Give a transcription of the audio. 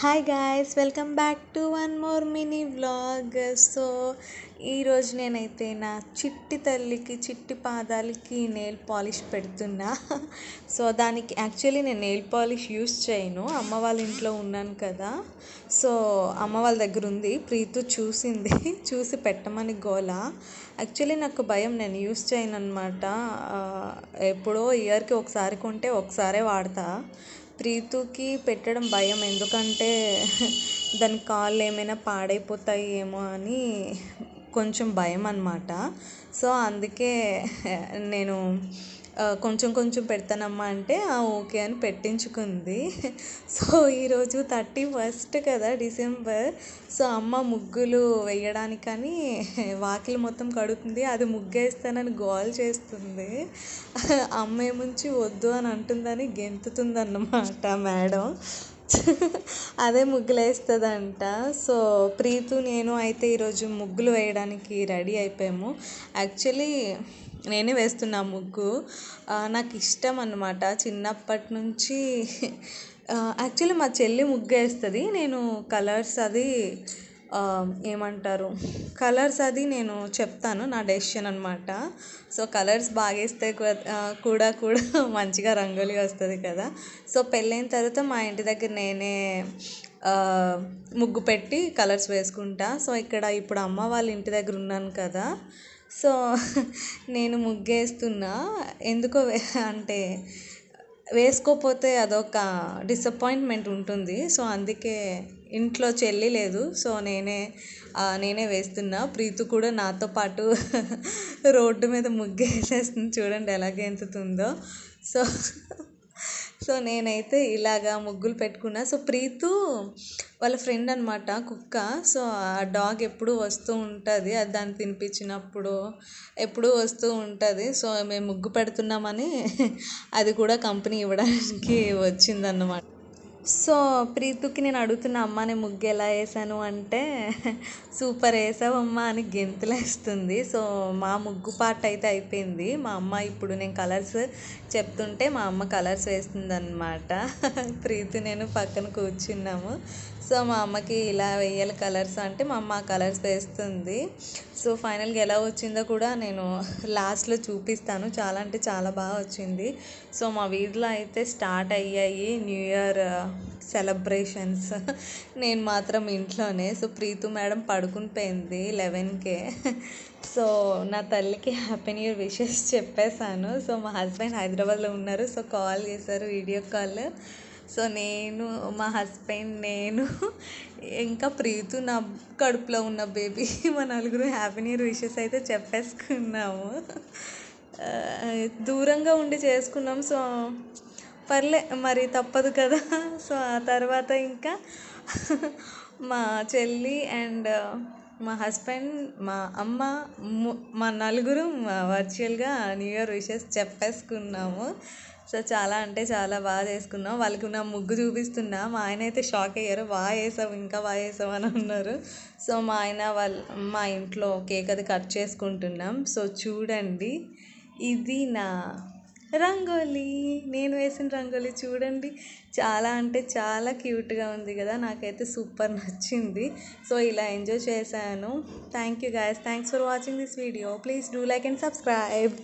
Hi guys, welcome back to one more mini vlog. So ఈరోజు నేనైతే నా చిట్టి తల్లికి చిట్టి పాదాలకి నెయిల్ పాలిష్ పెడుతున్నా. సో దానికి యాక్చువల్లీ నేను నెయిల్ పాలిష్ యూస్ చేయను, అమ్మ వాళ్ళ ఇంట్లో ఉన్నాను కదా. సో అమ్మ వాళ్ళ దగ్గర ఉంది. ప్రీతు చూసింది, చూసి పెట్టమని గోల. యాక్చువల్లీ నాకు భయం, నేను యూస్ చేయను అనమాట. ఎప్పుడో ఇయర్కి ఒకసారి కొంటే ఒకసారే వాడతా. ప్రీతుకి పెట్టడం భయం, ఎందుకంటే దాని కాళ్ళు ఏమైనా పాడైపోతాయి ఏమో అని కొంచెం భయం అన్నమాట. సో అందుకే నేను కొంచెం కొంచెం పెడతానమ్మా అంటే ఓకే అని పెట్టించుకుంది. సో ఈరోజు 31st కదా, డిసెంబర్. సో అమ్మ ముగ్గులు వేయడానికని వాకిలి మొత్తం కడుగుతుంది. అది ముగ్గేస్తానని గోల్ చేస్తుంది. అమ్మ ఏముంచి వద్దు అని అంటుందని గెంతుతుంది అన్నమాట మేడం. అదే ముగ్గులు వేస్తుందంట. సో ప్రీతు నేను అయితే ఈరోజు ముగ్గులు వేయడానికి రెడీ అయిపోయాము. యాక్చువల్లీ నేనే వేస్తున్నా ముగ్గు, నాకు ఇష్టం అన్నమాట చిన్నప్పటి నుంచి. యాక్చువల్లీ మా చెల్లి ముగ్గు వేస్తుంది, నేను కలర్స్ అది ఏమంటారు కలర్స్ అది నేను చెప్తాను, నా డెసిషన్ అనమాట. సో కలర్స్ బాగా వేస్తే కూడా మంచిగా రంగోలి వస్తుంది కదా. సో పెళ్ళైన తర్వాత మా ఇంటి దగ్గర నేనే ముగ్గు పెట్టి కలర్స్ వేసుకుంటా. సో ఇక్కడ ఇప్పుడు అమ్మ వాళ్ళ ఇంటి దగ్గర ఉన్నాను కదా. సో నేను ముగ్గేస్తున్నా. ఎందుకో అంటే వేసుకోకపోతే అదొక డిసప్పాయింట్మెంట్ ఉంటుంది. సో అందుకే ఇంట్లో చెల్లి లేదు, సో నేనే వేస్తున్నా. ప్రీతు కూడా నాతో పాటు రోడ్డు మీద ముగ్గు వేసేస్తుంది, చూడండి ఎలా గెంతుతుందో. సో సో నేనైతే ఇలాగా ముగ్గులు పెట్టుకున్నా. సో ప్రీతు వాళ్ళ ఫ్రెండ్ అనమాట కుక్క. సో ఆ డాగ్ ఎప్పుడూ వస్తూ ఉంటుంది, అది దాన్ని తినిపించినప్పుడు ఎప్పుడూ వస్తూ ఉంటుంది. సో మేము ముగ్గు పెడుతున్నామని అది కూడా కంపెనీ ఇవ్వడానికి వచ్చిందన్నమాట. సో ప్రీతుకి నేను అడుగుతున్నా, అమ్మ నేను ముగ్గు ఎలా వేసాను అంటే సూపర్ వేసావమ్మా అని గెంతులేస్తుంది. సో మా ముగ్గు పార్ట్ అయితే అయిపోయింది. మా అమ్మ ఇప్పుడు నేను కలర్స్ చెప్తుంటే మా అమ్మ కలర్స్ వేస్తుంది అనమాట. ప్రీతు నేను పక్కన కూర్చున్నాము. సో మా అమ్మకి ఇలా వేయాలి కలర్స్ అంటే మా అమ్మ కలర్స్ వేస్తుంది. సో ఫైనల్గా ఎలా వచ్చిందో కూడా నేను లాస్ట్లో చూపిస్తాను. చాలా అంటే చాలా బాగా వచ్చింది. సో మా వీధిలో అయితే స్టార్ట్ అయ్యాయి న్యూ ఇయర్ సెలబ్రేషన్స్. నేను మాత్రం ఇంట్లోనే. సో ప్రీతు మేడం పడుకుని పోయింది 11కే. సో నా తల్లికి హ్యాపీ న్యూ ఇయర్ విషెస్ చెప్పేశాను. సో మా హస్బెండ్ హైదరాబాద్లో ఉన్నారు, సో కాల్ చేశారు, వీడియో కాల్. సో నేను, మా హస్బెండ్, నేను ఇంకా ప్రీతు, నా కడుపులో ఉన్న బేబీ, మా నలుగురు హ్యాపీ న్యూ ఇయర్ విషెస్ అయితే చెప్పేసుకున్నాము. దూరంగా ఉండి చేసుకున్నాం. సో పర్లే, మరి తప్పదు కదా. సో ఆ తర్వాత ఇంకా మా చెల్లి అండ్ మా హస్బెండ్, మా అమ్మ, మా నలుగురు వర్చువల్గా న్యూ ఇయర్ విషెస్ చెప్పేసుకున్నాము. సో చాలా అంటే చాలా బాగా చేసుకున్నాం. వాళ్ళకి నా ముగ్గు చూపిస్తున్నా, మా ఆయన అయితే షాక్ అయ్యారు, బాగా వేసావు, ఇంకా బాగా వేసావు అని అన్నారు. సో మా ఇంట్లో కేక్ అది కట్ చేసుకుంటున్నాం. సో చూడండి, ఇది నా రంగోలీ, నేను వేసిన రంగోలీ చూడండి. చాలా అంటే చాలా క్యూట్గా ఉంది కదా, నాకైతే సూపర్ నచ్చింది. సో ఇలా ఎంజాయ్ చేశాను. Thank you guys, thanks for watching this video. Please do like and subscribe.